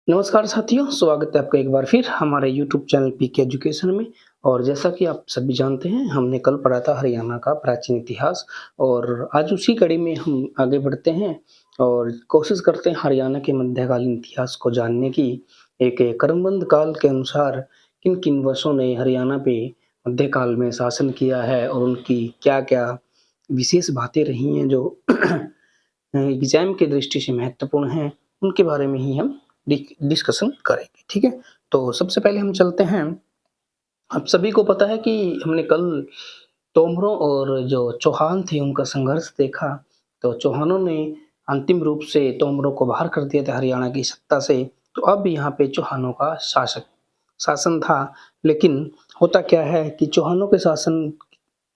नमस्कार साथियों, स्वागत है आपका एक बार फिर हमारे यूट्यूब चैनल पीके एजुकेशन में। और जैसा कि आप सभी जानते हैं, हमने कल पढ़ा था हरियाणा का प्राचीन इतिहास और आज उसी कड़ी में हम आगे बढ़ते हैं और कोशिश करते हैं हरियाणा के मध्यकालीन इतिहास को जानने की। एक क्रमबद्ध काल के अनुसार किन-किन वर्षों ने हरियाणा पे मध्यकाल में शासन किया है और उनकी क्या-क्या विशेष बातें रही हैं जो एग्ज़ाम की दृष्टि से महत्वपूर्ण हैं, उनके बारे में ही हम डिस्कशन करेंगे, ठीक है? तो सबसे पहले हम चलते हैं। आप सभी को पता है कि हमने कल तोमरों और जो चौहान थे उनका संघर्ष देखा। तो चौहानों ने अंतिम रूप से तोमरों को बाहर कर दिया था हरियाणा की सत्ता से। तो अब यहाँ पे चौहानों का शासन था। लेकिन होता क्या है कि चौहानों के शासन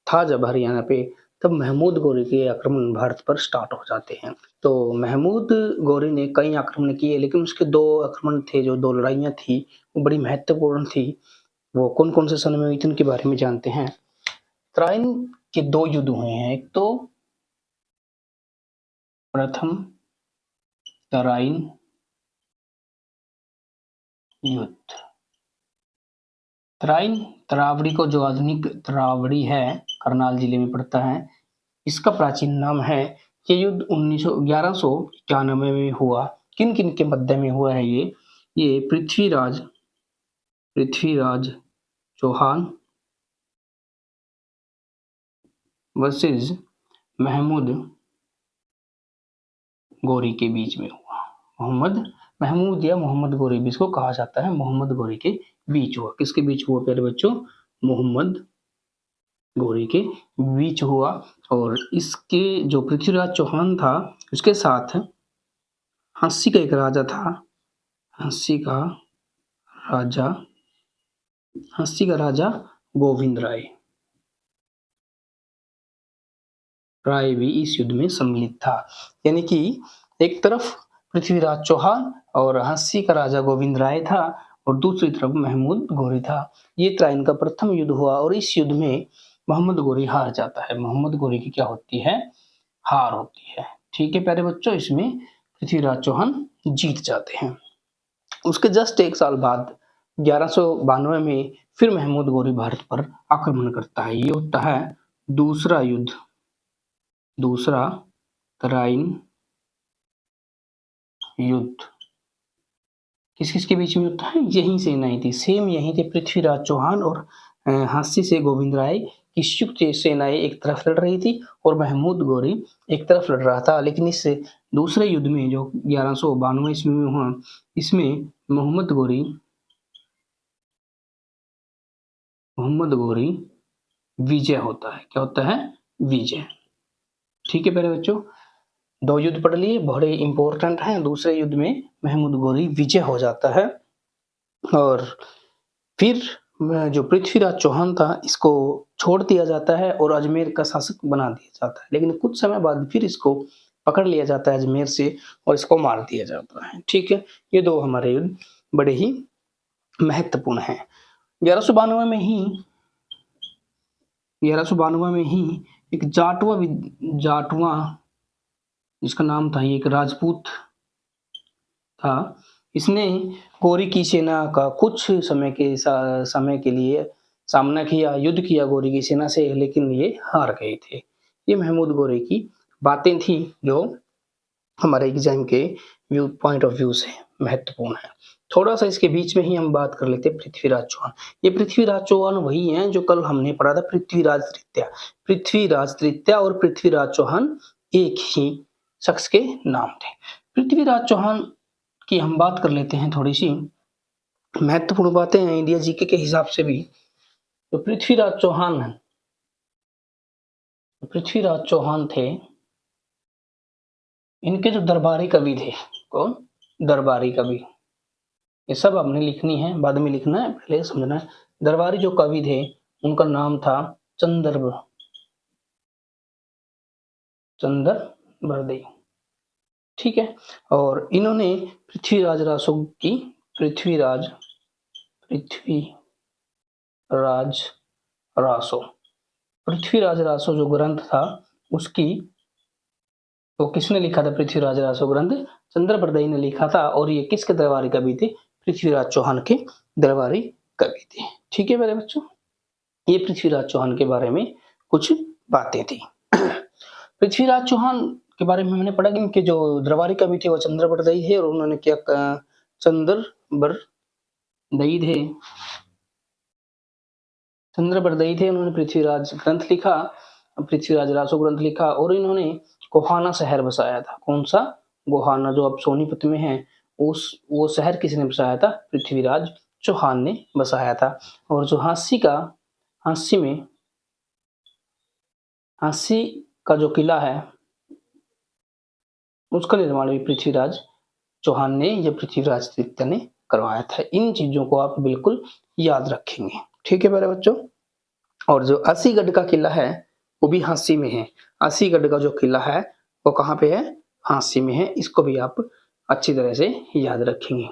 था जब हरियाणा पे, तब महमूद गौरी के आक्रमण भारत पर स्टार्ट हो जाते हैं। तो महमूद गौरी ने कई आक्रमण किए, लेकिन उसके 2 आक्रमण थे, जो 2 लड़ाइयाँ थी, वो बड़ी महत्वपूर्ण थी। वो कौन-कौन से सन में हुई थी, उनके बारे में जानते हैं। तराइन के 2 युद्ध हुए हैं। एक तो प्रथम तराइन युद्ध। तराइन तरावड़ी को, जो आधुनिक तरावड़ी है, करनाल जिले में पड़ता है, इसका प्राचीन नाम है। ये युद्ध 1191 में हुआ। किन-किन के मध्य में हुआ है ये? ये पृथ्वीराज चौहान वर्सेस महमूद गौरी के बीच में हुआ। महमूद या मोहम्मद गौरी भी इसको कहा जाता है। मोहम्मद गौरी के बीच हुआ। किसके बीच हुआ प्यारे बच्चों? मोहम्मद गौरी के बीच हुआ। और इसके जो पृथ्वीराज चौहान था, उसके साथ हंसी का एक राजा था। हंसी का राजा गोविंद राय भी इस युद्ध में सम्मिलित था। यानी कि एक तरफ पृथ्वीराज चौहान और हंसी का राजा गोविंद राय था और दूसरी तरफ महमूद गौरी था। ये तराइन का प्रथम युद्ध हुआ और इस युद्ध में मोहम्मद गौरी हार जाता है। मोहम्मद गौरी की क्या होती है? हार होती है। ठीक है प्यारे बच्चों, इसमें पृथ्वीराज चौहान जीत जाते हैं। उसके जस्ट 1 साल बाद 1192 में फिर महमूद गौरी भारत पर आक्रमण करता है। ये होता है दूसरा तराइन युद्ध। किस-किस के बीच में होता है? यहीं सेनाएं थी, सेम यहीं थे। पृथ्वीराज चौहान और हंसी से गोविंद राय की संयुक्त सेनाएं एक तरफ लड़ रही थी और महमूद गौरी एक तरफ लड़ रहा था। लेकिन इस दूसरे युद्ध में, जो 1192 ईस्वी में हुआ, इसमें मोहम्मद गौरी विजय होता है। क्या होता है? विजय। ठीक है प्यारे बच्चों, 2 युद्ध पढ़ लिए, बड़े इंपॉर्टेंट हैं। दूसरे युद्ध में महमूद गौरी विजय हो जाता है और फिर जो पृथ्वीराज चौहान था, इसको छोड़ दिया जाता है और अजमेर का शासक बना दिया जाता है। लेकिन कुछ समय बाद फिर इसको पकड़ लिया जाता है अजमेर से और इसको मार दिया जाता है। ठीक है, ये 2 हमारे युद्ध बड़े ही महत्वपूर्ण हैं। 1192 में ही एक जाटवा जिसका नाम था, ये एक राजपूत था। इसने गौरी की सेना का कुछ समय के लिए सामना किया, युद्ध किया गौरी की सेना से, लेकिन ये हार गए थे। ये महमूद गौरी की बातें थी जो हमारे एग्जाम के पॉइंट ऑफ व्यू से महत्वपूर्ण है। थोड़ा सा इसके बीच में ही हम बात कर लेते हैं पृथ्वीराज चौहान। ये पृथ्वीराज चौहान वही हैं जो कल हमने पढ़ा था, पृथ्वीराज तृतीया और पृथ्वीराज चौहान एक ही शख्स के नाम थे। पृथ्वीराज चौहान की हम बात कर लेते हैं, थोड़ी सी महत्वपूर्ण बातें हैं इंडिया जीके के हिसाब से भी। तो पृथ्वीराज चौहान थे, इनके जो दरबारी कवि थे, कौन? दरबारी कवि। ये सब आपने लिखनी है, बाद में लिखना है, पहले समझना है। दरबारी जो कवि थे, उनका नाम था चंद्रबरदई। ठीक है, और इन्होंने पृथ्वीराज रासो जो ग्रंथ था, उसकी तो किसने लिखा था? पृथ्वीराज रासो ग्रंथ चंद्रप्रदयी ने लिखा था और ये किसके दरबारी कवि थे? पृथ्वीराज चौहान के दरबारी कवि थे। ठीक है मेरे बच्चों, ये पृथ्वीराज चौहान के बारे में कुछ बातें थी। पृथ्वीराज चौहान के बारे में हमने पढ़ा कि इनके जो दरबारी कवि थे वो चंद्रप्रदयी है और उन्होंने क्या चंद्रप्रदयी थे, उन्होंने पृथ्वीराज ग्रंथ लिखा, पृथ्वीराज रासो ग्रंथ लिखा और इन्होंने गोहाना शहर बसाया था। कौन सा? गोहाना, जो अब सोनीपत में है, वो शहर किसने बसाया था? पृथ्वीराज चौहान ने बसाया था। और जो हांसी का जो किला है उसका निर्माण भी पृथ्वीराज चौहान ने या पृथ्वीराज तृतीय ने करवाया था। इन चीजों को आप बिल्कुल याद रखेंगे। ठीक है मेरे बच्चों। और जो अस्सीगढ़ का किला है वो भी हांसी में है। अस्सीगढ़ का जो किला है वो कहाँ पे है? हांसी में है। इसको भी आप अच्छी तरह से याद रखेंगे।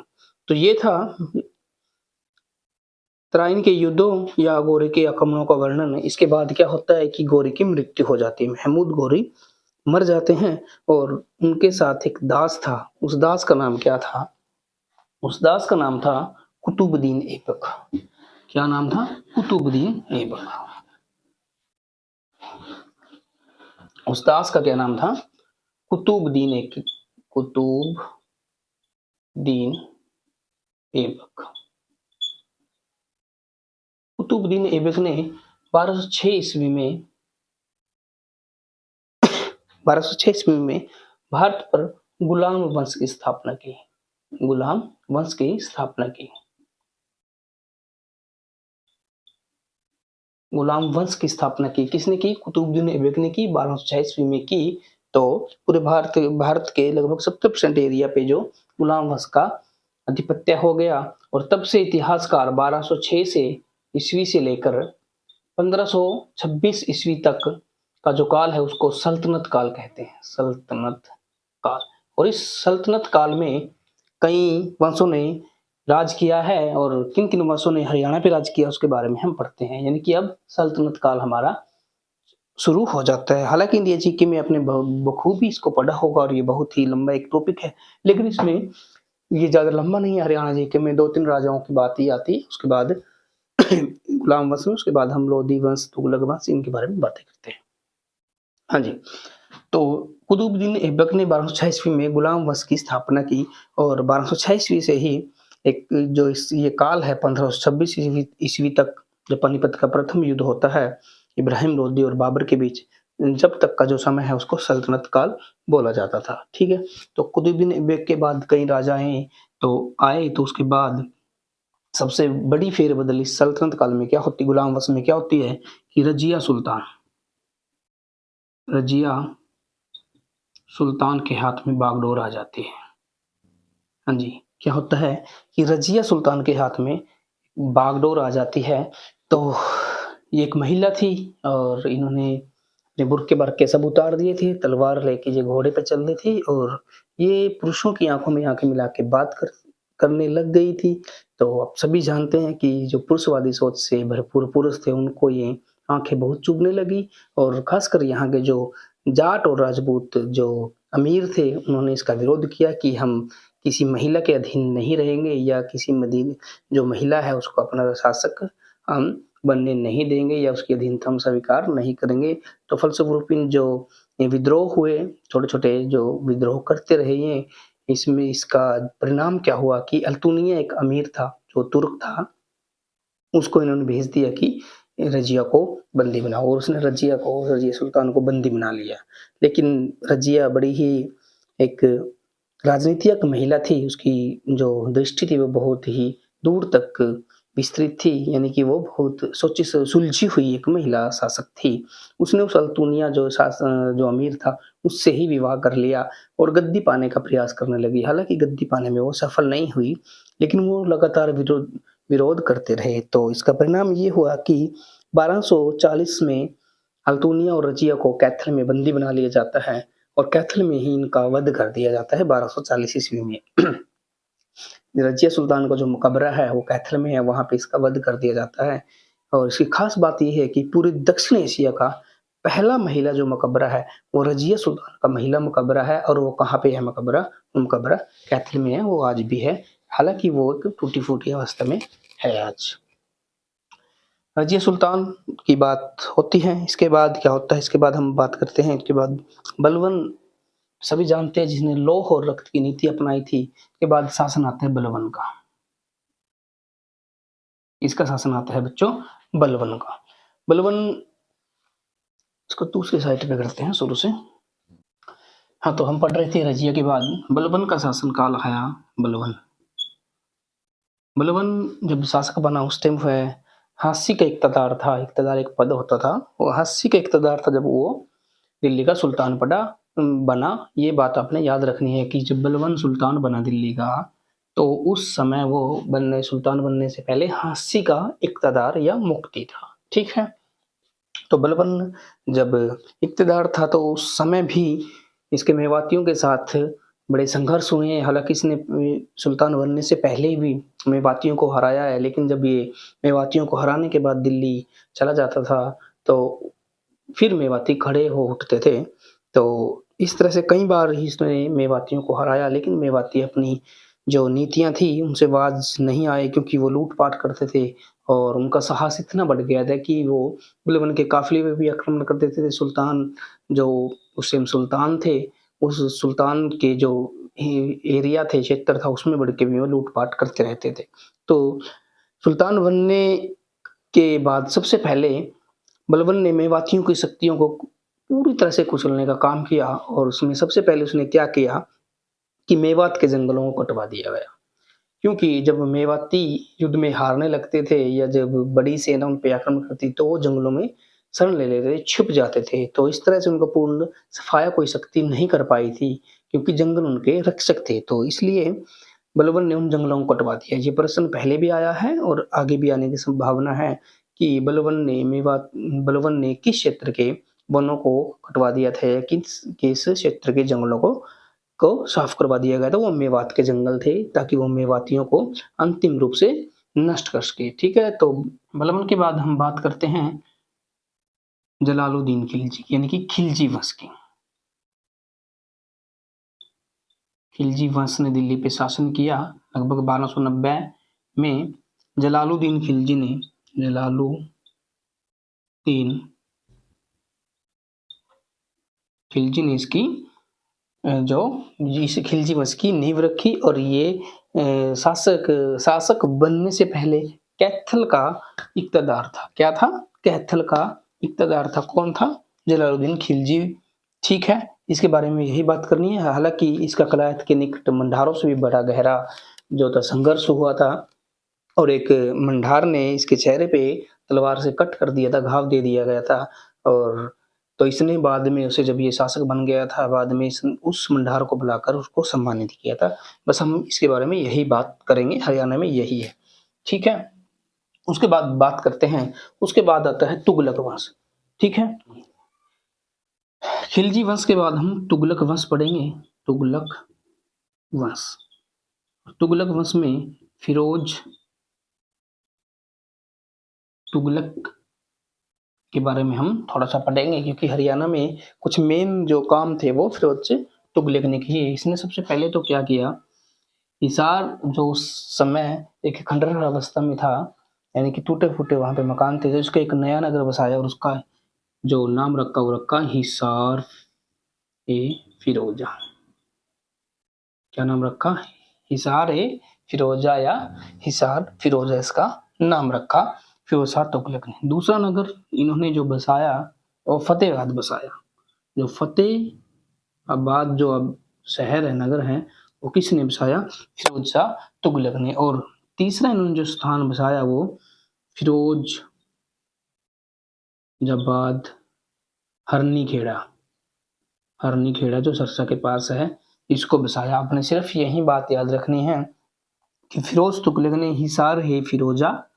तो ये था तराइन के युद्धों या गोरी के आक्रमणों का वर्णन। इसके बाद क्या होता है कि गोरी की मृत्यु हो जाती है, महमूद गोरी मर जाते हैं और उनके साथ एक दास था। उस दास का नाम क्या था? उस दास का नाम था कुतुबुद्दीन ऐबक। क्या नाम था? कुतुबुद्दीन ऐबक। उस दास का क्या नाम था? कुतुबुद्दीन ऐबक। कुतुबुद्दीन ऐबक ने 1206 ईस्वी में भारत पर गुलाम वंश की स्थापना की। गुलाम वंश की स्थापना की। गुलाम वंश की स्थापना की किसने की? कुतुबुद्दीन ऐबक ने की, 1206 ईस्वी में की। तो पूरे भारत के लगभग 70% एरिया पे जो गुलाम वंश का आधिपत्य हो गया। और तब से इतिहासकार 1206 से ईस्वी से लेकर 1526 ईस्वी तक का जो काल है उसको सल्तनत काल कहते हैं। सल्तनत काल। और इस सल्तनत काल में कई वंशों ने राज किया है और किन किन वंशों ने हरियाणा पे राज किया उसके बारे में हम पढ़ते हैं। यानी कि अब सल्तनत काल हमारा शुरू हो जाता है। हालांकि इंडिया जीके में अपने बखूबी इसको पढ़ा होगा और ये बहुत ही लंबा एक टॉपिक है, लेकिन इसमें ये ज्यादा लंबा नहीं है। हरियाणा जीके में 2-3 राजाओं की बात ही आती है, उसके बाद गुलाम वंश, उसके बाद हम लोधी वंश, तुगलक वंश, इनके बारे में बातें करते हैं। हाँ जी। तो कुतुबुद्दीन ऐबक ने 1206 ईस्वी में गुलाम वंश की स्थापना की और 1206 ईस्वी से ही एक जो ये काल है 1526 ईस्वी तक, जब पानीपत का प्रथम युद्ध होता है इब्राहिम लोदी और बाबर के बीच, जब तक का जो समय है उसको सल्तनत काल बोला जाता था। ठीक है। तो कुतुबुद्दीन ऐबक के बाद कई राजाएं तो आए, तो उसके बाद सबसे बड़ी फेरबदल इस सल्तनत काल में क्या होती, गुलाम वंश में क्या होती है कि रजिया सुल्तान के हाथ में बागडोर आ जाती है। हाँ जी, क्या होता है कि रजिया सुल्तान के हाथ में बागडोर आ जाती है। तो ये एक महिला थी और इन्होंने अपने बुर्के बरके सब उतार दिए थे, तलवार लेके ये घोड़े पे चल रही थी और ये पुरुषों की आंखों में आंखें मिला के बात करने लग गई थी। तो आप सभी जानते हैं कि जो पुरुषवादी सोच से भरपूर पुरुष थे उनको ये आंखें बहुत चुभने लगी और खासकर यहाँ के जो जाट और राजपूत जो अमीर थे उन्होंने इसका विरोध किया कि हम किसी महिला के अधीन नहीं रहेंगे या किसी जो महिला है उसको अपना शासक हम बनने नहीं देंगे या उसकी अधीनता हम स्वीकार नहीं करेंगे। तो फलस्वरूप इन जो विद्रोह हुए, छोटे छोटे जो विद्रोह करते रहे ये, इसमें इसका परिणाम क्या हुआ कि अल्तुनिया एक अमीर था जो तुर्क था, उसको इन्होंने भेज दिया कि रजिया को बंदी बनाओ और उसने रजिया सुल्तान को बंदी बना लिया। लेकिन रजिया बड़ी ही एक राजनीतिक महिला थी, उसकी जो दृष्टि थी वो बहुत ही दूर तक विस्तृत थी, यानी कि वो बहुत सोची सुलझी हुई एक महिला शासक थी। उसने उस अल्तुनिया जो अमीर था उससे ही विवाह कर लिया और गद्दी पाने का प्रयास करने लगी। हालांकि गद्दी पाने में वो सफल नहीं हुई, लेकिन वो लगातार विरोध करते रहे। तो इसका परिणाम ये हुआ कि 1240 में अल्तुनिया और रजिया को कैथल में बंदी बना लिया जाता है और कैथल में ही इनका वध कर दिया जाता है 1240 ईस्वी में। रजिया सुल्तान का जो मकबरा है वो कैथल में है, वहां पे इसका वध कर दिया जाता है। और इसकी खास बात यह है कि पूरे दक्षिण एशिया का पहला महिला जो मकबरा है वो रजिया सुल्तान का महिला मकबरा है, और वो कहाँ पे है मकबरा? वो मकबरा कैथल में है, वो आज भी है, हालांकि वो एक टूटी फूटी अवस्था में है आज। रजिया सुल्तान की बात होती है। इसके बाद क्या होता है, इसके बाद हम बात करते हैं, इसके बाद बलबन सभी जानते हैं, जिसने लौह और रक्त की नीति अपनाई थी। इसके बाद शासन आता है बलबन का, इसका शासन आता है बच्चों बलबन का। बलबन, इसको दूसरी साइड पे करते हैं शुरू से। हाँ, तो हम पढ़ रहे थे रजिया के बाद बलबन का शासन काल आया। बलबन जब शासक बना उस टाइम वह हास्य का इक़्तिदार था, इक़्तिदार एक पद होता था, वो हास्य का इक़्तिदार था जब वो दिल्ली का सुल्तान बना। ये बात आपने याद रखनी है कि जब बलबन सुल्तान बना दिल्ली का, तो उस समय वो सुल्तान बनने से पहले हास्य का इक़्तिदार या मुक्ति था। ठीक है, तो बलबन जब इक़्तिदार था तो उस समय भी इसके मेवातियों के साथ बड़े संघर्ष हुए हैं। हालांकि इसने सुल्तान बनने से पहले भी मेवातियों को हराया है, लेकिन जब ये मेवातियों को हराने के बाद दिल्ली चला जाता था तो फिर मेवाती खड़े हो उठते थे। तो इस तरह से कई बार ही इसने मेवातियों को हराया, लेकिन मेवाती अपनी जो नीतियां थी उनसे बाज नहीं आए, क्योंकि वो लूटपाट करते थे और उनका साहस इतना बढ़ गया था कि वो बलबन के काफिले में भी आक्रमण कर देते थे। सुल्तान जो उस टाइम सुल्तान थे, उस सुल्तान के जो एरिया थे, क्षेत्र था, उसमें बढ़ के भी वो लूटपाट करते रहते थे। तो सुल्तान बनने के बाद सबसे पहले बलबन ने मेवातियों की शक्तियों को पूरी तरह से कुचलने का काम किया, और उसमें सबसे पहले उसने क्या किया कि मेवात के जंगलों को कटवा दिया गया। क्योंकि जब मेवाती युद्ध में हारने लगते थे या जब बड़ी सेना उन पे आक्रमण करती, तो वो जंगलों में शरण ले लेते थे, छुप जाते थे। तो इस तरह से उनको पूर्ण सफाया कोई शक्ति नहीं कर पाई थी, क्योंकि जंगल उनके रक्षक थे। तो इसलिए बलबन ने उन जंगलों को कटवा दिया। ये प्रश्न पहले भी आया है और आगे भी आने की संभावना है कि बलबन ने किस क्षेत्र के वनों को कटवा दिया था, या किस क्षेत्र के जंगलों को साफ करवा दिया गया था। वो मेवात के जंगल थे, ताकि वो मेवातियों को अंतिम रूप से नष्ट कर सके। ठीक है, तो बलबन के बाद हम बात करते हैं जलालुद्दीन खिलजी, यानी कि खिलजी वंश की। खिलजी वंश ने दिल्ली पे शासन किया लगभग 1290 में। जलालुद्दीन खिलजी ने इसकी इस खिलजी वंश की नींव रखी, और ये शासक बनने से पहले कैथल का इक़्तिदार था। क्या था? कैथल का इक़्तिदार था। कौन था? जलालुद्दीन खिलजी। ठीक है, इसके बारे में यही बात करनी है। हालांकि इसका कलायत के निकट मंडारों से भी बड़ा गहरा जो था संघर्ष हुआ था, और एक मंडार ने इसके चेहरे पे तलवार से कट कर दिया था, घाव दे दिया गया था। और तो इसने बाद में उसे, जब ये शासक बन गया था, बाद में उस मंडार को बुलाकर उसको सम्मानित किया था। बस हम इसके बारे में यही बात करेंगे, हरियाणा में यही है। ठीक है, उसके बाद बात करते हैं, उसके बाद आता है तुगलक वंश। ठीक है, खिलजी वंश के बाद हम तुगलक वंश पढ़ेंगे। तुगलक वंश में फिरोज तुगलक के बारे में हम थोड़ा सा पढ़ेंगे, क्योंकि हरियाणा में कुछ मेन जो काम थे वो फिरोज से तुगलक ने किए। इसने सबसे पहले तो क्या किया, हिसार जो उस समय एक खंडर अवस्था में था, यानी कि टूटे फूटे वहां पे मकान थे, तो उसका एक नया नगर बसाया, और उसका जो नाम रखा वो रखा हिसार ए फिरोजा। क्या नाम रखा? हिसार ए फिरोजा, या हिसार फिरोजा इसका नाम रखा फिरोज शाह तुगलक ने। दूसरा नगर इन्होंने जो बसाया वो फतेहाबाद बसाया। जो फतेहाबाद जो अब शहर है, नगर है, वो किसने बसाया? फिरोज शाह तुगलक ने। और तीसरा इन्होंने जो स्थान बसाया वो फिरोजाबाद हरनी खेड़ा जो सरसा के पास है, इसको बसाया। आपने सिर्फ यही बात याद रखनी है कि फिरोज तुगलक ने हिसार है फिरोजा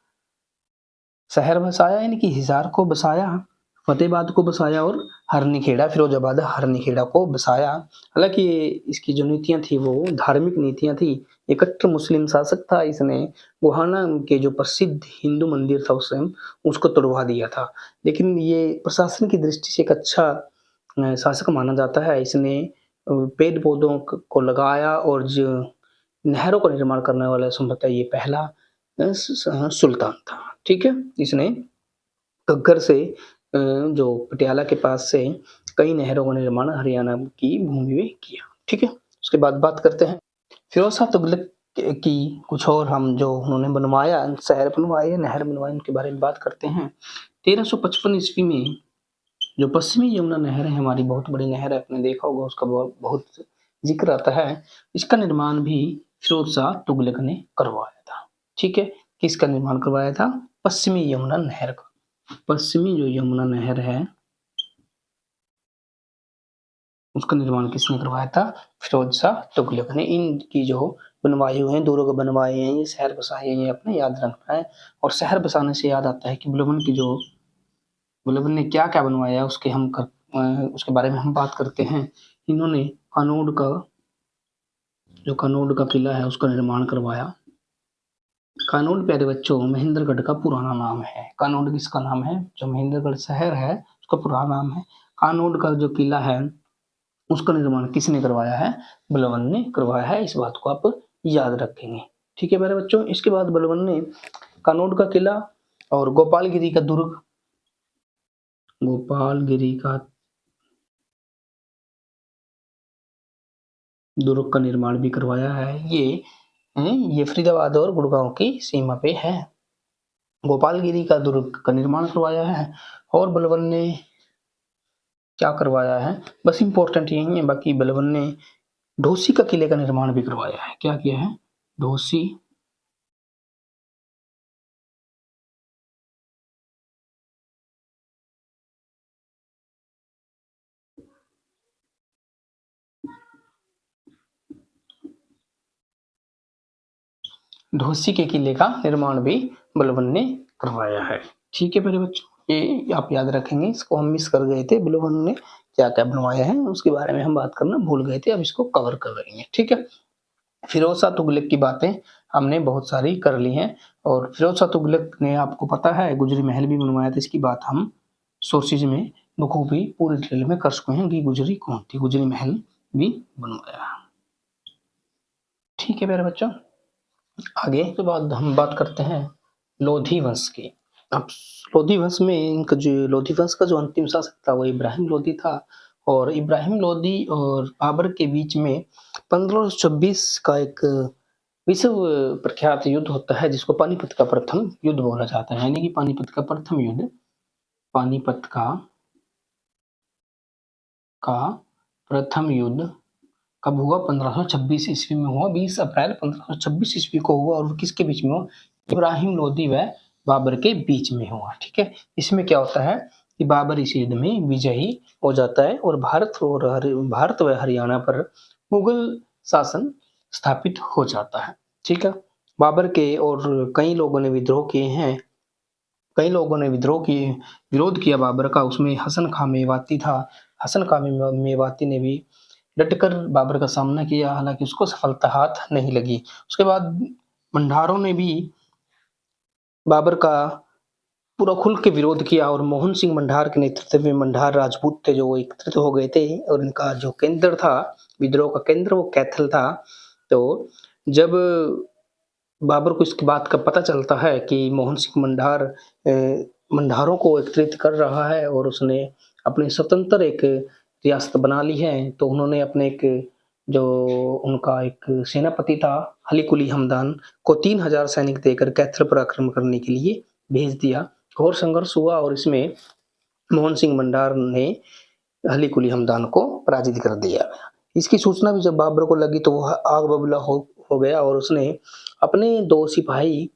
शहर बसाया, यानी कि हिसार को बसाया, फतेहाबाद को बसाया, और हरनीखेड़ा फिरोजाबाद हरनीखेड़ा को बसाया। हालांकि इसकी जो नीतियां थी वो धार्मिक नीतियां थी, एक कट्टर मुस्लिम शासक था। इसने गोहाना के जो प्रसिद्ध हिंदू मंदिर था उस समय, उसको तोड़वा दिया था। लेकिन ये प्रशासन की दृष्टि से एक अच्छा शासक माना जाता है। इसने पेड़-पौधों को लगाया और जो नहरों का निर्माण करने वाला संभवतः ये पहला सुल्तान था। ठीक है? इसने घग्गर से जो पटियाला के पास से कई नहरों का निर्माण हरियाणा की भूमि में किया। ठीक है? उसके बाद बात करते हैं फिरोज शाह तुगलक की कुछ और हम जो उन्होंने बनवाया, शहर बनवाए, नहर बनवाए, उनके बारे में बात करते हैं। 1355 ईस्वी में जो पश्चिमी यमुना नहर है, हमारी बहुत बड़ी नहर है, आपने देखा होगा, उसका बहुत जिक्र आता है। इसका निर्माण भी फिरोज शाह तुगलक ने करवाया था। ठीक है? किसका निर्माण करवाया था? पश्चिमी यमुना नहर का। पश्चिमी जो यमुना नहर है उसका निर्माण किसने करवाया था? फिरोज शाह तुगलक ने। इनकी जो बनवाए हुए हैं, दुर्ग बनवाए हैं, ये शहर बसाए हैं, ये अपने याद रखना है। और शहर बसाने से याद आता है कि बुलबुल ने क्या क्या बनवाया, उसके बारे में हम बात करते हैं। इन्होंने कानोड का किला है उसका निर्माण करवाया। कानोड प्यारे बच्चों महेंद्रगढ़ का पुराना नाम है। कानोड किसका नाम है? जो महेंद्रगढ़ शहर है उसका पुराना नाम है। कानोड का जो किला है उसका निर्माण किसने करवाया है? बलबन ने करवाया है। इस बात को आप याद रखेंगे। ठीक है मेरे बच्चों। इसके बाद बलबन ने कानोड का किला और गोपालगिरी का दुर्ग का निर्माण भी करवाया है। ये फरीदाबाद और गुड़गांव की सीमा पे है। गोपालगिरी का दुर्ग का निर्माण करवाया है। और बलबन ने क्या करवाया है? बस इंपॉर्टेंट यही है। बाकी बलबन ने ढोसी का किले का निर्माण भी करवाया है। क्या किया है? ढोसी के किले का निर्माण भी बलबन ने करवाया है। ठीक है मेरे बच्चों, ये आप याद रखेंगे। इसको हम मिस कर गए थे। बलबन ने क्या क्या बनवाया है उसके बारे में हम बात करना भूल गए थे। अब इसको कवर कर रहे हैं। ठीक है? फिरोज शाह तुगलक की बातें हमने बहुत सारी कर ली हैं। और फिरोज शाह तुगलक ने, आपको पता है, गुजरी महल भी बनवाया था। इसकी बात हम सोर्सेज में बखूबी पूरी डिटेल में कर चुके हैं कि गुजरी कौन थी। गुजरी महल भी बनवाया। ठीक है मेरे बच्चों, आगे के बाद हम बात करते हैं लोधी वंश की। अब लोधी वंश में लोधी वंश का जो अंतिम शासक था वो इब्राहिम लोधी था। और इब्राहिम लोधी और बाबर के बीच में 1526 का एक विश्व प्रख्यात युद्ध होता है जिसको पानीपत का प्रथम युद्ध बोला जाता है। यानी कि पानीपत का प्रथम युद्ध, पानीपत का प्रथम युद्ध कब हुआ? 1526 ईस्वी में हुआ। 20 अप्रैल 1526 ईस्वी को हुआ। और किसके बीच में हुआ? इब्राहिम लोधी व बाबर के बीच में हुआ। ठीक है? इसमें क्या होता है कि बाबर इस युद्ध में विजयी हो जाता है और भारत व हरियाणा पर मुगल शासन स्थापित हो जाता है। ठीक है? बाबर के और कई लोगों ने विद्रोह किए हैं। कई लोगों ने विरोध किया बाबर का। उसमें हसन खां मेवाती था। हसन खां मेवाती ने भी डटकर बाबर का सामना किया, हालांकि उसको सफलता हाथ नहीं लगी। उसके बाद मंडारों ने भी बाबर का पूरा खुल के विरोध किया और मोहन सिंह मंडार के नेतृत्व में मंडार राजपूत थे जो एकत्रित हो गए थे। और इनका जो केंद्र था, विद्रोह का केंद्र, वो कैथल था। तो जब बाबर को इसकी बात का पता चलता है कि मोहन सिंह मंडारों को एकत्रित कर रहा है और उसने अपने स्वतंत्र एक रियासत बना ली है, तो उन्होंने अपने उनका एक सेनापति था अली कुली हमदान को 3000 सैनिक देकर कैथल पर आक्रमण करने के लिए भेज दिया। घोर संघर्ष हुआ और इसमें मोहन सिंह मंडार ने अली कुली हमदान को पराजित कर दिया। इसकी सूचना भी जब बाबर को लगी तो वह आग बबूला हो गया और उसने अपने 2 सिपाही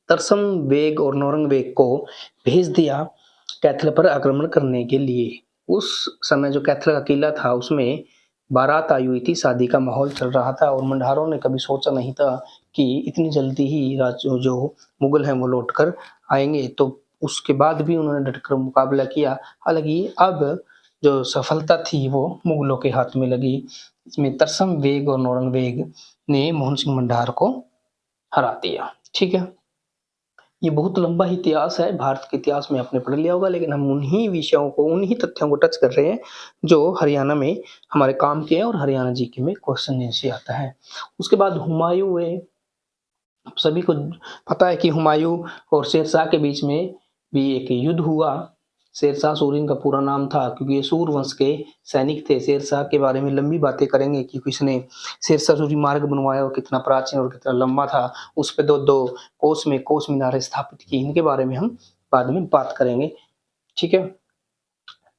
तरसम बेग और नौरंग बेग को भेज दिया कैथल पर आक्रमण करने के लिए। उस समय जो कैथल का किला था उसमें बारात आई हुई थी, शादी का माहौल चल रहा था। और मंडारों ने कभी सोचा नहीं था कि इतनी जल्दी ही जो मुगल हैं वो लौट कर आएंगे। तो उसके बाद भी उन्होंने डटकर मुकाबला किया। हालांकि अब जो सफलता थी वो मुगलों के हाथ में लगी। इसमें तरसम बेग और औरंगजेब ने मोहन सिंह मंडार को हरा दिया। ठीक है, ये बहुत लंबा इतिहास है, भारत के इतिहास में आपने पढ़ लिया होगा, लेकिन हम उन्हीं विषयों को, उन्हीं तथ्यों को टच कर रहे हैं जो हरियाणा में हमारे काम के हैं और हरियाणा जीके में क्वेश्चन जैसे आता है। उसके बाद हुमायूं हुए। सभी को पता है कि हुमायूं और शेरशाह के बीच में भी एक युद्ध हुआ। शेरशाह सूरी इनका पूरा नाम था, क्योंकि ये सूर वंश के सैनिक थे। शेरशाह के बारे में लंबी बातें करेंगे कि किसने शेरशाह सूरी मार्ग बनवाया और कितना प्राचीन और कितना लंबा था। उस पे दो दो कोस मीनारें स्थापित की, इनके बारे में हम बाद में बात करेंगे। ठीक है,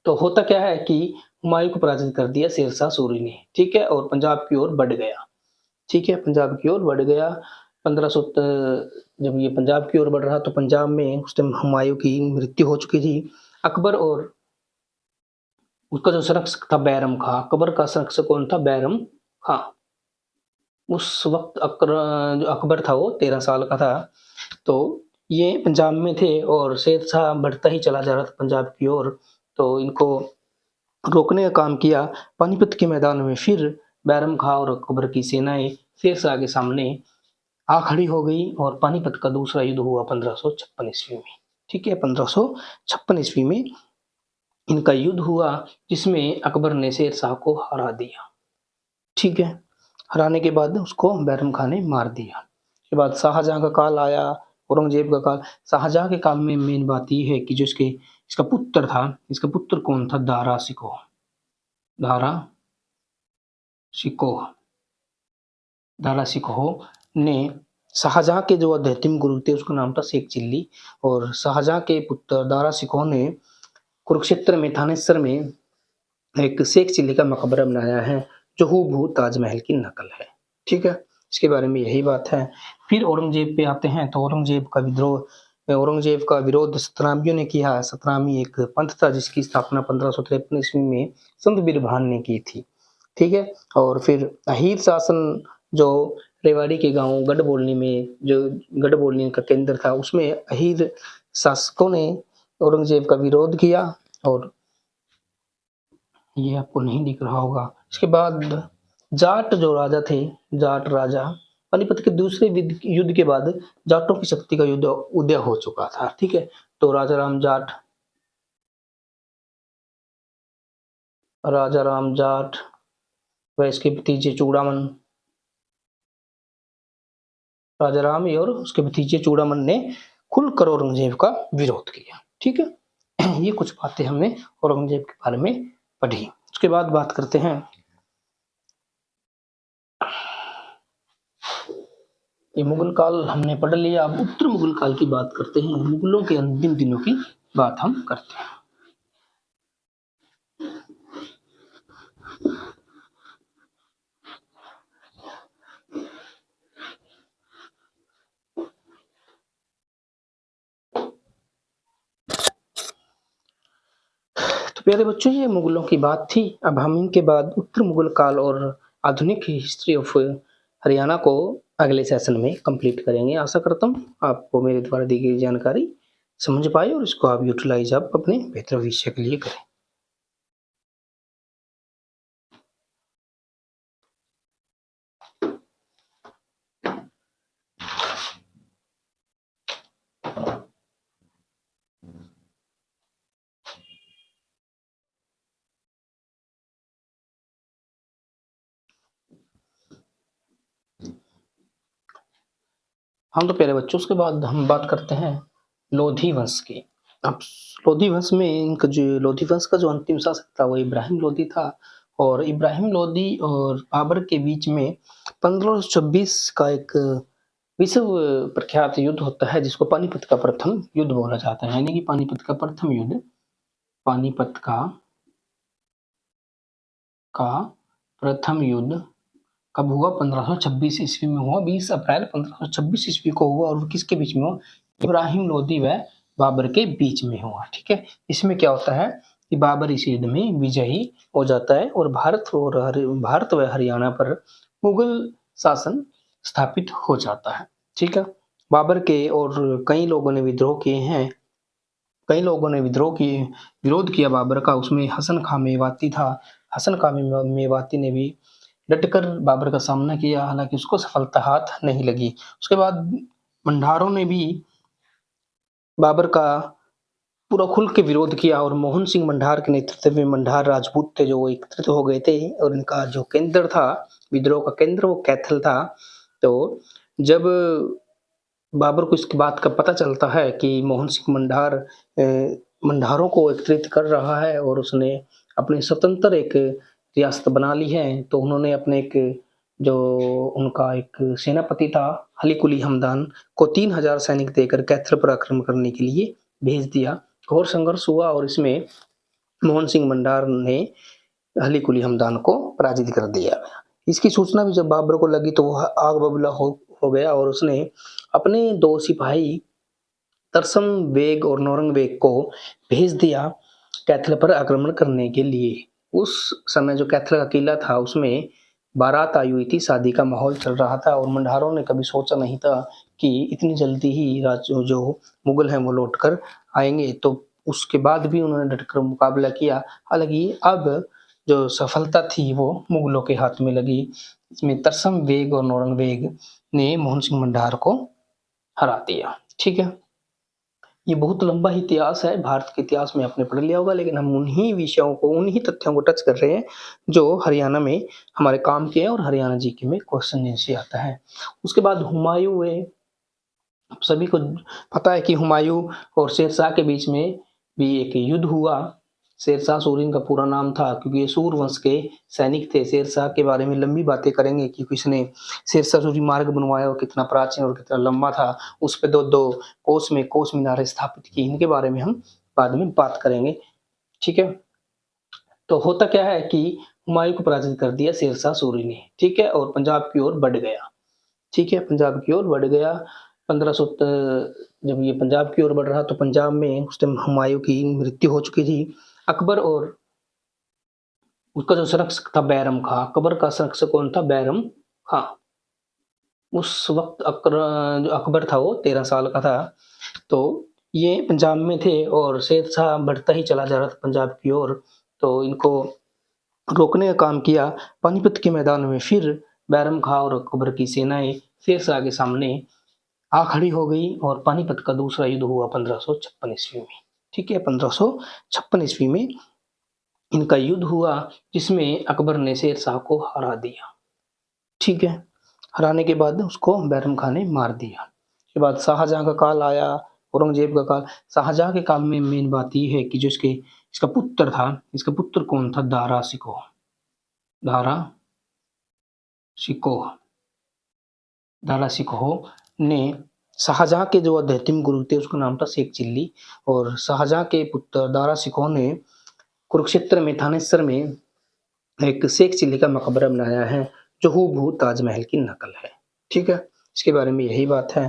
तो होता क्या है कि हुमायूं को पराजित कर दिया शेरशाह सूरी ने। ठीक है, और पंजाब की ओर बढ़ गया। ठीक है, पंजाब की ओर बढ़ गया। 1500 जब ये पंजाब की ओर बढ़ रहा तो पंजाब में उस टाइम हुमायूं की मृत्यु हो चुकी थी। अकबर और उसका जो संरक्षक था बैरम खां, अकबर का संरक्षक कौन था? बैरम खां। उस वक्त जो अकबर था वो 13 साल का था। तो ये पंजाब में थे और शेरशाह बढ़ता ही चला जा रहा था पंजाब की ओर। तो इनको रोकने का काम किया। पानीपत के मैदान में फिर बैरम खां और अकबर की सेनाएं शेरशाह के सामने आ खड़ी हो गई और पानीपत का दूसरा युद्ध हुआ 1556 ईस्वी में। ठीक है, 1556 ईस्वी में इनका युद्ध हुआ, जिसमें अकबर ने शेरशाह को हरा दिया। ठीक है, हराने के बाद उसको बैरम खान ने मार दिया। उसके बाद शाहजहां का काल आया, औरंगजेब का काल। शाहजहां के काल में मेन बात यह है कि जो इसका पुत्र था, इसका पुत्र कौन था? दारा शिकोह। दारा शिकोह दारा शिकोह ने शाहजहां के जो अध्यतम गुरु थे उसका नाम था शेख चिल्ली, और शाहजहां के पुत्र दारा शिकोह ने कुरुक्षेत्र में, थानेसर में एक शेख चिल्ली का मकबरा बनाया है जो हूबहू ताजमहल की नकल है। ठीक है, इसके बारे में यही बात है। फिर औरंगजेब पे आते हैं। तो औरंगजेब का विरोध सतनामियों ने किया। सतनामी एक पंथ था जिसकी स्थापना 1553 ईस्वी में संत बिरभान ने की थी। ठीक है, और फिर अहीर शासन जो रेवाड़ी के गांव गढ़बोलनी में, जो गढ़बोलनी का केंद्र था, उसमें अहीर शासकों ने औरंगजेब का विरोध किया। और ये आपको नहीं दिख रहा होगा। इसके बाद जाट जो राजा थे, जाट राजा, पानीपत के दूसरे युद्ध के बाद जाटों की शक्ति का युद्ध उदय हो चुका था। ठीक है, तो राजा राम जाट व इसके भतीजे चूड़ामन, राजा राम और उसके भतीजे चूड़ामन ने खुलकर औरंगजेब का विरोध किया। ठीक है, ये कुछ बातें हमने औरंगजेब के बारे में पढ़ी। उसके बाद बात करते हैं, ये मुगल काल हमने पढ़ लिया। अब उत्तर मुगल काल की बात करते हैं। मुगलों के अंतिम दिनों की बात हम करते हैं। तो प्यारे बच्चों, ये मुगलों की बात थी। अब हम इनके बाद उत्तर मुगल काल और आधुनिक हिस्ट्री ऑफ हरियाणा को अगले सेशन में कंप्लीट करेंगे। आशा करता हूँ आपको मेरे द्वारा दी गई जानकारी समझ पाए और इसको आप यूटिलाइज आप अपने बेहतर भविष्य के लिए करें। हम तो प्यारे बच्चों, उसके बाद हम बात करते हैं लोधी वंश की। अब लोधी वंश में लोधी वंश का जो अंतिम शासक था वो इब्राहिम लोधी था। और इब्राहिम लोधी और बाबर के बीच में 1526 का एक विश्व प्रख्यात युद्ध होता है, जिसको पानीपत का प्रथम युद्ध बोला जाता है। यानी कि पानीपत का प्रथम युद्ध, पानीपत का प्रथम युद्ध कब हुआ? 1526 ईस्वी में हुआ। 20 अप्रैल 1526 ईस्वी को हुआ। और किसके बीच में हुआ? इब्राहिम लोधी व बाबर के बीच में हुआ। ठीक है, इसमें क्या होता है कि बाबर इस युद्ध में विजयी हो जाता है और भारत व हरियाणा पर मुगल शासन स्थापित हो जाता है। ठीक है, बाबर के और कई लोगों ने विद्रोह किए हैं, कई लोगों ने विरोध किया बाबर का। उसमें हसन खां मेवाती था। हसन खां मेवाती ने भी डटकर बाबर का सामना किया, हालांकि उसको सफलता हाथ नहीं लगी। उसके बाद मंडारों ने भी बाबर का पूरा खुल के विरोध किया और मोहन सिंह मंडार के नेतृत्व में मंडार राजपूत थे जो वो एकत्रित हो गए थे, और इनका जो केंद्र था, विद्रोह का केंद्र, वो कैथल था। तो जब बाबर को इसकी बात का पता चलता है कि मोहन सिंह मंडार मंडारों को एकत्रित कर रहा है और उसने अपनी स्वतंत्र एक रियासत बना ली है, तो उन्होंने अपने एक जो उनका एक सेनापति था अली कुली हमदान को 3000 सैनिक देकर कैथल पर आक्रमण करने के लिए भेज दिया। घोर संघर्ष हुआ और इसमें मोहन सिंह मंडार ने अली कुली हमदान को पराजित कर दिया। इसकी सूचना भी जब बाबर को लगी तो वह आग बबूला हो गया और उसने अपने 2 सिपाही तरसम बेग और नौरंग बेग को भेज दिया कैथल पर आक्रमण करने के लिए। उस समय जो कैथल का किला था उसमें बारात आई हुई थी, शादी का माहौल चल रहा था, और मंडारों ने कभी सोचा नहीं था कि इतनी जल्दी ही जो मुगल हैं वो लौट कर आएंगे। तो उसके बाद भी उन्होंने डटकर मुकाबला किया। हालांकि अब जो सफलता थी वो मुगलों के हाथ में लगी। इसमें तरसम बेग और नौरंग बेग ने मोहन सिंह मंडार को हरा दिया। ठीक है, ये बहुत लंबा इतिहास है, भारत के इतिहास में आपने पढ़ लिया होगा, लेकिन हम उन्हीं विषयों को, उन्हीं तथ्यों को टच कर रहे हैं जो हरियाणा में हमारे काम के हैं और हरियाणा जीके में क्वेश्चन जैसे आता है। उसके बाद हुमायूं हुए। सभी को पता है कि हुमायूं और शेरशाह के बीच में भी एक युद्ध हुआ। शेरशाह सूरी इनका पूरा नाम था, क्योंकि ये सूर वंश के सैनिक थे। शेरशाह के बारे में लंबी बातें करेंगे कि किसने शेरशाह सूरी मार्ग बनवाया और कितना प्राचीन और कितना लंबा था। उस पे दो दो कोस मीनारें स्थापित की, इनके बारे में हम बाद में बात करेंगे। ठीक है, तो होता क्या है कि हुमायूं को पराजित कर दिया शेरशाह सूरी ने। ठीक है, और पंजाब की ओर बढ़ गया। ठीक है, पंजाब की ओर बढ़ गया। 1500 जब ये पंजाब की ओर बढ़ रहा तो पंजाब में उस टाइम हुमायूं की मृत्यु हो चुकी थी। अकबर और उसका जो संरक्षक था बैरम खां, अकबर का संरक्षक कौन था? बैरम खां। उस वक्त जो अकबर था वो 13 साल का था। तो ये पंजाब में थे और शेरशाह बढ़ता ही चला जा रहा था पंजाब की ओर, तो इनको रोकने का काम किया। पानीपत के मैदान में फिर बैरम खां और अकबर की सेनाएं शेरशाह के सामने आ खड़ी हो गई और पानीपत का दूसरा युद्ध हुआ 1556 ईस्वी में। ठीक है, 1556 ईस्वी में इनका युद्ध हुआ, जिसमें अकबर ने शेरशाह को हरा दिया। ठीक है, हराने के बाद उसको बैरम खां ने मार दिया। उसके बाद शाहजहां का काल आया, औरंगजेब का काल। शाहजहां के काल में मेन बात यह है कि जो इसका पुत्र था, इसका पुत्र कौन था? दारा शिकोह। दारा शिकोह दारा शिकोह ने शाहजहां के जो अध्यतम गुरु थे उसका नाम था शेख चिल्ली, और शाहजहां के पुत्र दारा शिकोह ने कुरुक्षेत्र में थानेसर में एक शेख चिल्ली का मकबरा बनाया है जो हूबहू ताजमहल की नकल है। ठीक है, इसके बारे में यही बात है।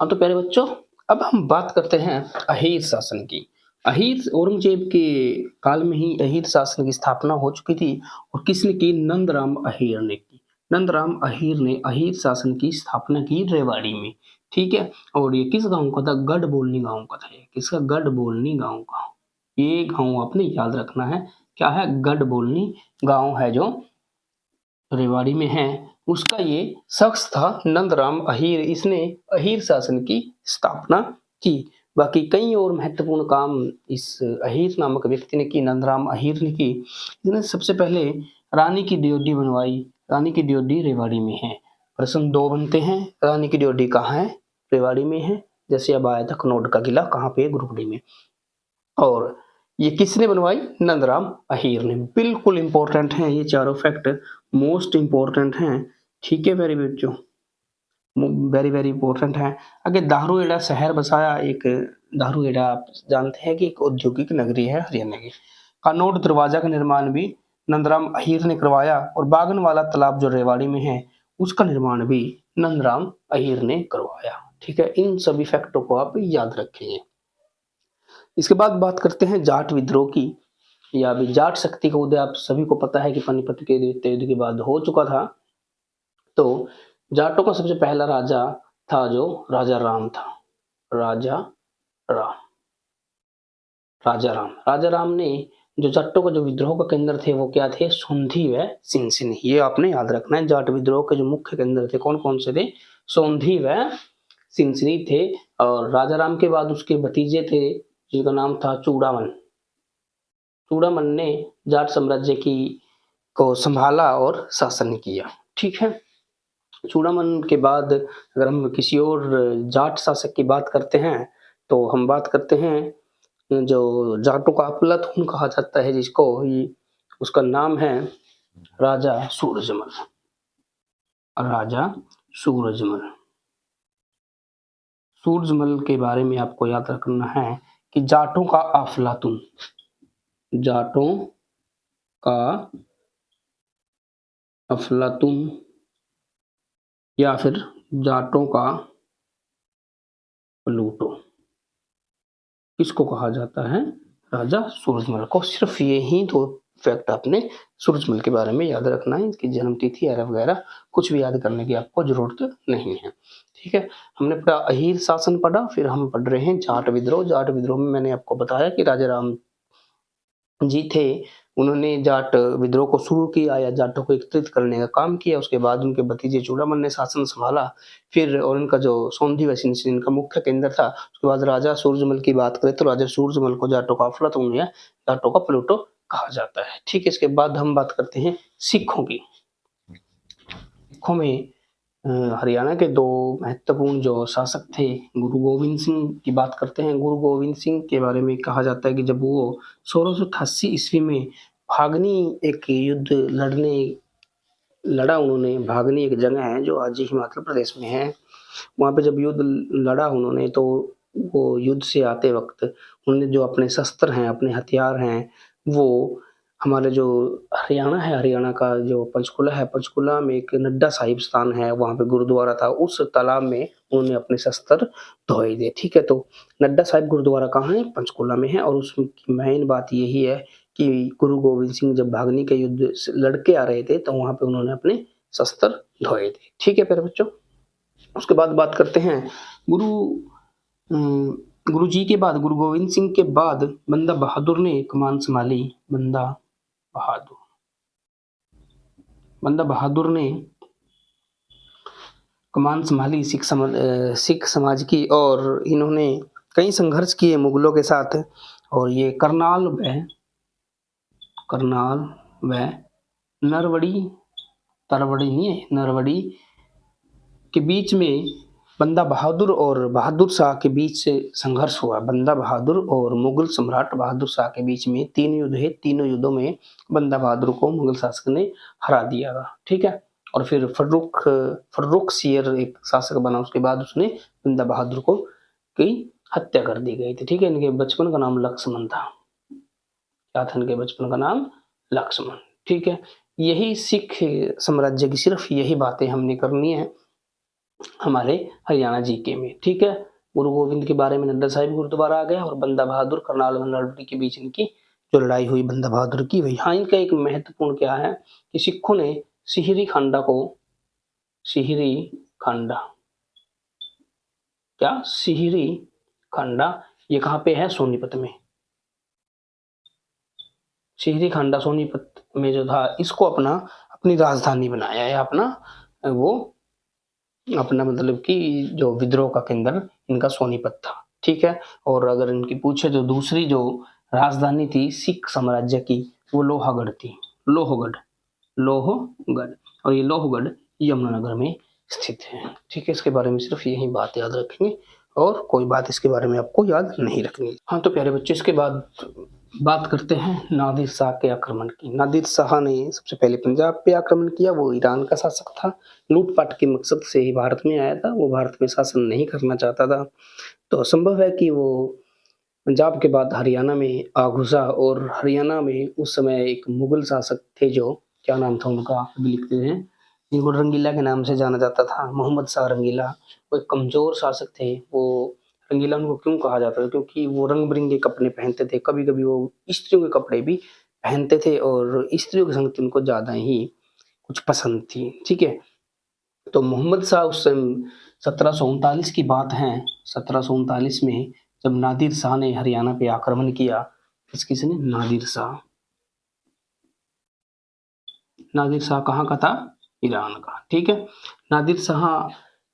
हाँ तो प्यारे बच्चों, अब हम बात करते हैं अहीर शासन की। अहीर औरंगजेब के काल में ही अहीर शासन की स्थापना हो चुकी थी, और किसने की? नंदराम अहीर ने की। नंदराम अहीर ने अहीर शासन की स्थापना की रेवाड़ी में। ठीक है, और ये किस गांव का था? गढ़ बोलनी गांव का था। किसका? गढ़ बोलनी गांव का। ये गांव आपने याद रखना है। क्या है? गढ़ बोलनी गांव है जो रेवाड़ी में है। उसका ये शख्स था नंदराम अहीर। इसने अहीर शासन की स्थापना की। बाकी कई और महत्वपूर्ण काम इस अहीर नामक व्यक्ति ने की, नंदराम अहीर ने की। इसने सबसे पहले रानी की ड्योढ़ी बनवाई। रानी की ड्योढ़ी रेवाड़ी में है। प्रश्न 2 बनते हैं, रानी की ड्योढ़ी कहाँ है? रेवाड़ी में है। जैसे अब आया था कनौड का किला, कहाँ पे? गुरुगुड़ी में। और ये किसने बनवाई? नंदराम अहीर ने। बिल्कुल इंपॉर्टेंट है ये चारों फैक्ट, मोस्ट इंपॉर्टेंट हैं। ठीक है वेरी बच्चों, वेरी वेरी इंपॉर्टेंट है। आगे दारूहेड़ा शहर बसाया। एक दारूहेड़ा आप जानते हैं कि एक औद्योगिक नगरी है हरियाणा की। कनौड दरवाजा का निर्माण भी नंदराम अहीर ने करवाया, और बागनवाला तालाब जो रेवाड़ी में है उसका निर्माण भी नंदराम अहीर ने करवाया। ठीक है, इन सभी फैक्टों को आप याद रखेंगे। इसके बाद बात करते हैं जाट विद्रोह की, या अभी जाट शक्ति का उदय आप सभी को पता है कि पानीपत के युद्ध के बाद हो चुका था। तो जाटों का सबसे पहला राजा था जो राजा राम था। राजा राम। राजा राम ने जो जाटों का जो विद्रोह का केंद्र थे वो क्या थे, सोंधी व सिनसिनी। ये आपने याद रखना है। जाट विद्रोह के जो मुख्य केंद्र थे कौन कौन से थे, सोंधी व सिनसिनी थे। और राजा राम के बाद उसके भतीजे थे जिनका नाम था चूड़ामन। चूड़ामन ने जाट साम्राज्य की को संभाला और शासन किया। ठीक है। चूड़ामन के बाद अगर हम किसी और जाट शासक की बात करते हैं तो हम बात करते हैं जो जाटों का अफलातून कहा जाता है जिसको, उसका नाम है राजा सूरजमल। राजा सूरजमल। सूरजमल के बारे में आपको याद रखना है कि जाटों का अफलातून, जाटों का अफलातून या फिर जाटों का प्लूटो, किसको कहा जाता है, राजा सूरजमल को। सिर्फ यही दो फैक्ट आपने सूरजमल के बारे में याद रखना है। इसकी जन्म तिथि वगैरह कुछ भी याद करने की आपको जरूरत नहीं है। ठीक है। हमने पढ़ा अहीर शासन पढ़ा, फिर हम पढ़ रहे हैं जाट विद्रोह। जाट विद्रोह में मैंने आपको बताया कि राजा राम जी थे, उन्होंने जाट विद्रोह को शुरू किया या जाटों को एकत्रित करने का काम किया। उसके बाद उनके भतीजे चूड़ामन ने शासन संभाला। फिर और इनका जो सोंधी व सिनसिनी इनका मुख्य केंद्र था। उसके बाद राजा सूरजमल की बात करें तो राजा सूरजमल को जाटों का अफलातून या जाटों का प्लूटो कहा जाता है। ठीक है। इसके बाद हम बात करते हैं सिखों की। सिखों में हरियाणा के दो महत्वपूर्ण जो शासक थे, गुरु गोविंद सिंह की बात करते हैं। गुरु गोविंद सिंह के बारे में कहा जाता है कि जब वो 1688 ईस्वी में भागनी एक युद्ध लड़ा उन्होंने। भागनी एक जगह है जो आज हिमाचल प्रदेश में है। वहाँ पे जब युद्ध लड़ा उन्होंने तो वो युद्ध से आते वक्त उन्होंने जो अपने शस्त्र हैं, अपने हथियार हैं, वो हमारे जो हरियाणा है, हरियाणा का जो पंचकुला है, पंचकुला में एक नड्डा साहिब स्थान है, वहाँ पे गुरुद्वारा था। उस तालाब में उन्होंने अपने शस्त्र धोए थे। ठीक है। तो नड्डा साहिब गुरुद्वारा कहाँ है, पंचकुला में है। और उसकी मेन बात यही है कि गुरु गोविंद सिंह जब भागनी के युद्ध से लड़के आ रहे थे तो वहाँ पे उन्होंने अपने शस्त्र धोए थे। ठीक है प्यारे बच्चों। उसके बाद बात करते हैं गुरु जी के बाद, गुरु गोविंद सिंह के बाद बंदा बहादुर ने कमान संभाली। बंदा बहादुर ने कमान संभाली सिख समाज की। और इन्होंने कई संघर्ष किए मुगलों के साथ। और ये करनाल व नरवड़ी के बीच में बंदा बहादुर और बहादुर शाह के बीच से संघर्ष हुआ। बंदा बहादुर और मुगल सम्राट बहादुर शाह के बीच में 3 युद्ध है। तीनों युद्धों में बंदा बहादुर को मुगल शासक ने हरा दिया था। ठीक है। और फिर फर्रुख सियर एक शासक बना, उसके बाद उसने बंदा बहादुर को की हत्या कर दी गई थी। ठीक है। इनके बचपन का नाम लक्ष्मण था। क्या था इनके बचपन का नाम, लक्ष्मण। ठीक है। यही सिख साम्राज्य की सिर्फ यही बातें हमने करनी है हमारे हरियाणा जीके में। ठीक है। गुरु गोविंद के बारे में नड्डा साहिब गुरुद्वारा आ गया। और बंदा बहादुर करनाल व नरवड़ी के बीच इनकी जो लड़ाई हुई बंदा बहादुर की वही। हाँ, इनका एक महत्वपूर्ण क्या है कि सिखों ने सिहरी खांडा ये कहाँ पे है, सोनीपत में। सिहरी खांडा सोनीपत में जो था, इसको अपनी राजधानी बनाया है। अपना मतलब कि जो विद्रोह का केंद्र इनका सोनीपत था। ठीक है। और अगर इनकी पूछे तो दूसरी जो राजधानी थी सिख साम्राज्य की वो लोहागढ़ थी। लोहगढ़। और ये लोहगढ़ यमुनानगर में स्थित है। ठीक है। इसके बारे में सिर्फ यही बात याद रखेंगे और कोई बात इसके बारे में आपको याद नहीं रखनी। हाँ तो प्यारे बच्चों, इसके बाद बात करते हैं नादिर शाह के आक्रमण की। नादिर शाह ने सबसे पहले पंजाब पे आक्रमण किया। वो ईरान का शासक था। लूटपाट के मकसद से ही भारत में आया था। वो भारत में शासन नहीं करना चाहता था। तो संभव है कि वो पंजाब के बाद हरियाणा में आ घुसा। और हरियाणा में उस समय एक मुगल शासक थे, जो क्या नाम था उनका, अभी लिखते हैं, जिनको रंगीला के नाम से जाना जाता था, मोहम्मद शाह रंगीला। वो एक कमजोर शासक थे। वो रंगीला उनको क्यों कहा जाता था, क्योंकि वो रंग बिरंगे कपड़े पहनते थे। कभी कभी वो स्त्रियों के कपड़े भी पहनते थे और स्त्रियों की संगति उनको ज्यादा ही कुछ पसंद थी। ठीक है। तो मोहम्मद शाह उस समय 1739 की बात है, 1739 में जब नादिर शाह ने हरियाणा पे आक्रमण किया, किसने? नादिर शाह। नादिर शाह कहाँ का था? ईरान का। ठीक है, नादिर शाह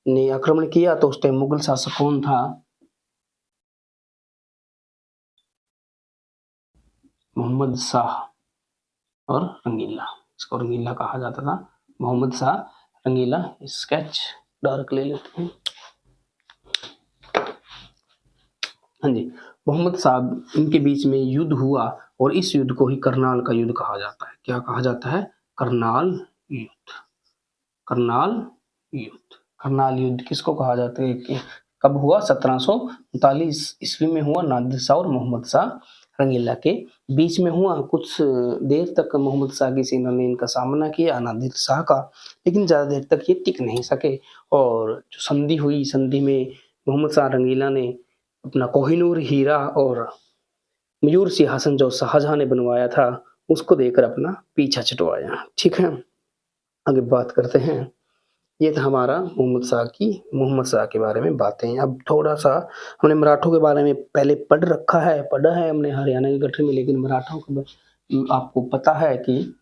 ने आक्रमण किया तो उस टाइम मुगल शासक कौन था? मोहम्मद शाह और रंगीला। इसको रंगीला कहा जाता था, मोहम्मद शाह रंगीला। स्केच डार्क ले लेते हैं। हाँ जी, मोहम्मद साहब, इनके बीच में युद्ध हुआ और इस युद्ध को ही करनाल का युद्ध कहा जाता है। क्या कहा जाता है? करनाल युद्ध। करनाल युद्ध। करनाल युद्ध किसको कहा जाता है कि कब हुआ? 1739 ईस्वी में हुआ। नादिर शाह और मोहम्मद शाह रंगीला के बीच में हुआ। कुछ देर तक मोहम्मद शाह की सेना ने इनका सामना किया, नादिर शाह का, लेकिन ज़्यादा देर तक ये टिक नहीं सके। और जो संधि हुई, संधि में मोहम्मद शाह रंगीला ने अपना कोहिनूर हीरा और मयूर सिंहासन जो शाहजहां ने बनवाया था उसको देकर अपना पीछा छुटवाया। ठीक है, आगे बात करते हैं। ये था हमारा मोहम्मद शाह के बारे में बातें। अब थोड़ा सा हमने मराठों के बारे में पहले पढ़ा है हमने हरियाणा के गठन में, लेकिन मराठों को आपको पता है कि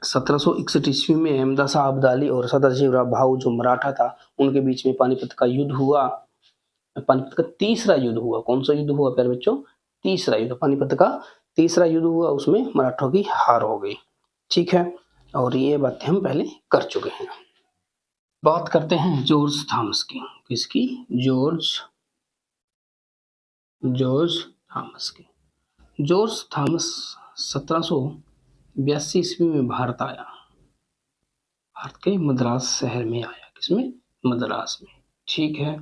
1761 ईस्वी में अहमद शाह अब्दाली और सदाशिवराव भाऊ जो मराठा था उनके बीच में पानीपत का युद्ध हुआ। पानीपत का तीसरा युद्ध हुआ। कौन सा युद्ध हुआ प्यारे बच्चों? तीसरा युद्ध, पानीपत का तीसरा युद्ध हुआ। उसमें मराठों की हार हो गई। ठीक है, और ये बातें हम पहले कर चुके हैं। बात करते हैं जॉर्ज थॉमस की। किसकी? जॉर्ज थॉमस की। जॉर्ज थॉमस 1782 ईस्वी में भारत आया। भारत के मद्रास शहर में आया। किसमें? मद्रास में। ठीक है,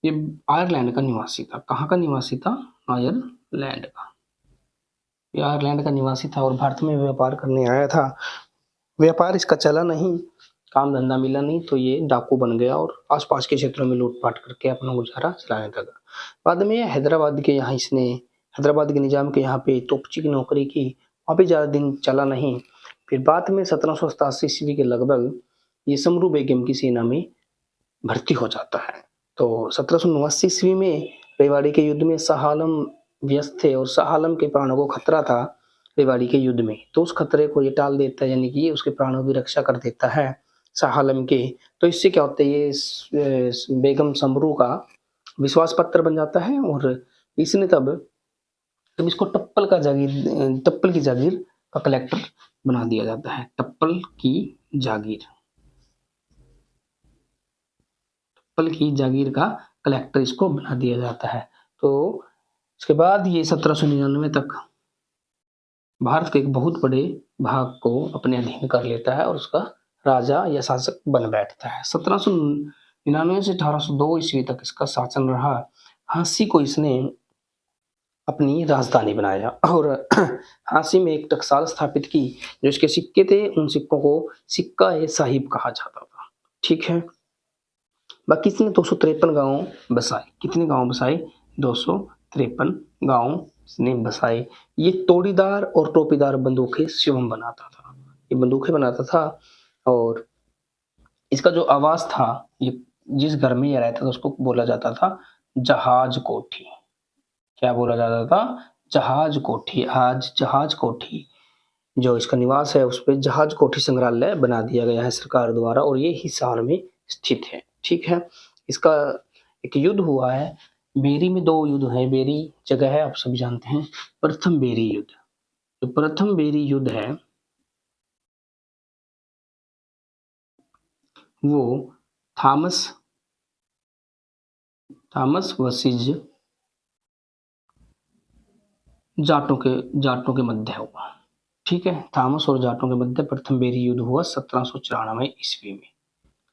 ये आयरलैंड का निवासी था। कहाँ का निवासी था? आयरलैंड का। ये आयरलैंड का निवासी था और भारत में व्यापार करने आया था। व्यापार इसका चला नहीं, काम धंधा मिला नहीं, तो ये डाकू बन गया और आसपास के क्षेत्रों में लूटपाट करके अपना गुजारा चलाने लगा। बाद में हैदराबाद के निजाम के यहाँ पे तोपची की नौकरी की। वहाँ पे ज़्यादा दिन चला नहीं। फिर बाद में 1787 ईस्वी के लगभग ये समरू बेगम की सेना में भर्ती हो जाता है। तो 1789 ईस्वी में रेवाड़ी के युद्ध में शाह आलम व्यस्त थे और शाह आलम के प्राणों को खतरा था रेवाड़ी के युद्ध में, तो उस खतरे को ये टाल देता है, यानी कि ये उसके प्राणों की रक्षा कर देता है शाह आलम के। तो इससे क्या होता है? ये बेगम समरू का विश्वास पत्र बन जाता है और इसने तब इसको टप्पल की जागीर का कलेक्टर बना दिया जाता है। टप्पल की जागीर का कलेक्टर इसको बना दिया जाता है। तो इसके बाद ये 1799 तक भारत के एक बहुत बड़े भाग को अपने अधीन कर लेता है और उसका राजा या शासक बन बैठता है। 1799 से 1802 ईस्वी तक इसका शासन रहा। झांसी को इसने अपनी राजधानी बनाया और झांसी में एक टकसाल स्थापित की। जो इसके सिक्के थे उन सिक्कों को सिक्का ए साहिब कहा जाता था। ठीक है, बाकी इसने 253 गांव बसाए। कितने गांव बसाए? 253 गांव इसने बसाए। ये तोड़ीदार और टोपीदार बंदूकें स्वयं बनाता था। ये बंदूकें बनाता था और इसका जो आवास था, ये जिस घर में ये रहता था उसको बोला जाता था जहाज कोठी। क्या बोला जाता था? जहाज कोठी। आज जहाज कोठी जो इसका निवास है उस पर जहाज कोठी संग्रहालय बना दिया गया है सरकार द्वारा और ये हिसार में स्थित है। ठीक है, इसका एक युद्ध हुआ है बेरी में। 2 युद्ध है। बेरी जगह है, आप सभी जानते हैं। प्रथम बेरी युद्ध, जो प्रथम बेरी युद्ध है वो थॉमस वर्सेस जाटों के मध्य हुआ। ठीक है, थॉमस और जाटों के मध्य प्रथम बेरी युद्ध हुआ 1794 ईस्वी में।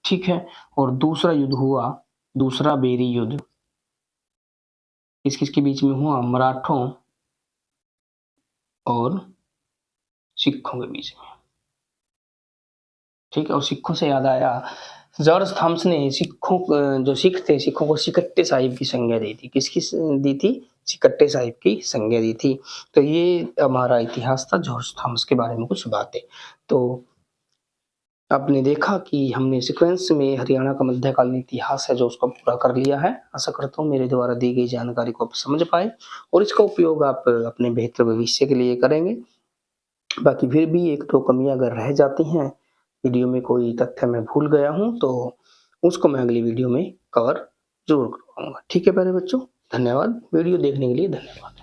ठीक है, और दूसरा युद्ध हुआ, दूसरा बेरी युद्ध किसके बीच में हुआ? मराठों और सिखों के बीच में। ठीक है, और सिखों से याद आया, जॉर्ज थॉमस ने जो सिख थे, सिखों को सिकट्टे साहिब की संज्ञा दी थी। किसकी दी थी? सिकट्टे साहिब की संज्ञा दी थी। तो ये हमारा इतिहास था जॉर्ज थॉमस के बारे में कुछ बातें। तो आपने देखा कि हमने सीक्वेंस में हरियाणा का मध्यकालीन इतिहास है जो उसको पूरा कर लिया है। आशा करता हूँ मेरे द्वारा दी गई जानकारी को आप समझ पाए और इसका उपयोग आप अपने बेहतर भविष्य के लिए करेंगे। बाकी फिर भी 1-2 कमियाँ अगर रह जाती हैं, वीडियो में कोई तथ्य मैं भूल गया हूँ तो उसको मैं अगली वीडियो में कवर ज़रूर करवाऊँगा। ठीक है प्यारे बच्चों, धन्यवाद। वीडियो देखने के लिए धन्यवाद।